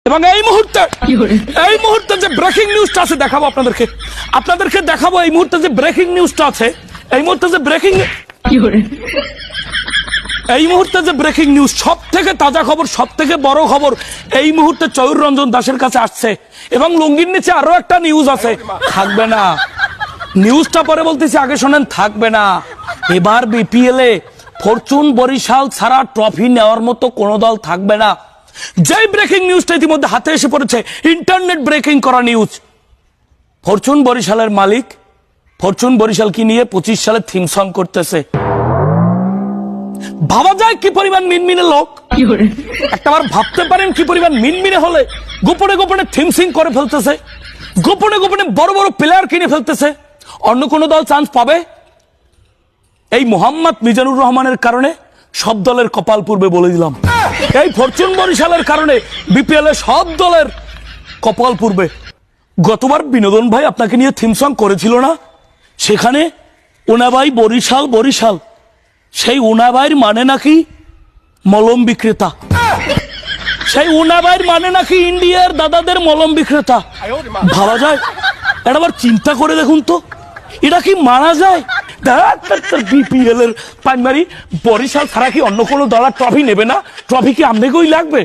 এবং এই মুহূর্তে যে ব্রেকিং নিউজটা আছে দেখাবো আপনাদেরকে দেখাবো। এই মুহূর্তে যে ব্রেকিং নিউজটা আছে, এই মুহূর্তে যে ব্রেকিং নিউজ, সব থেকে তাজা খবর, সব থেকে বড় খবর এই মুহূর্তে চয়ুর রঞ্জন দাসের কাছে আসছে। এবং লুঙ্গির নিচে আরো একটা নিউজ আছে, থাকবে না। নিউজটা পরে বলতেছি, আগে শোনেন, থাকবে না। এবার বিপিএল এ ফরচুন বরিশাল ছাড়া ট্রফি নেওয়ার মতো কোন দল থাকবে না। যেই ব্রেকিং নিউজটা ইতিমধ্যে হাতে এসে পড়েছে, ইন্টারনেট ব্রেকিং করা নিউজ। ফরচুন বরিশালের মালিক ফরচুন বরিশাল কি নিয়ে 25 সালে থিম সং করতেছে। ভাবা যায় কি পরিমাণ মিনমিনে লোক। একটাবার ভাবতে পারেন কি পরিমাণ মিনমিনে হলে গোপনে গোপনে থিম সিং করে ফেলতেছে, গোপনে গোপনে বড় বড় প্লেয়ার কিনে ফেলতেছে। অন্য কোন দল চান্স পাবে? এই মোহাম্মদ মিজানুর রহমানের কারণে সব দলের কপাল পূর্বে বলে দিলাম। এই ফরচুন বরিশালের কারণে বিপিএল এ সব দলের কপাল পূর্বে। গতবার বিনোদন ভাই আপনাকে নিয়ে থিম সং করেছিল না? সেখানে উনাবাই বরিশাল, সেই উনাবাইয়ের মানে নাকি মলম বিক্রেতা, সেই উনাবাইয়ের মানে নাকি ইন্ডিয়ার দাদাদের মলম বিক্রেতা। ভাবা যায়? এটা আবার চিন্তা করে দেখুন তো, এটা কি মানা যায়? বিপিএল এর প্রাইমারি বরিশাল ছাড়া কি অন্য কোনো দল ট্রফি নেবে না? ট্রফি কি আপনাকেই লাগবে?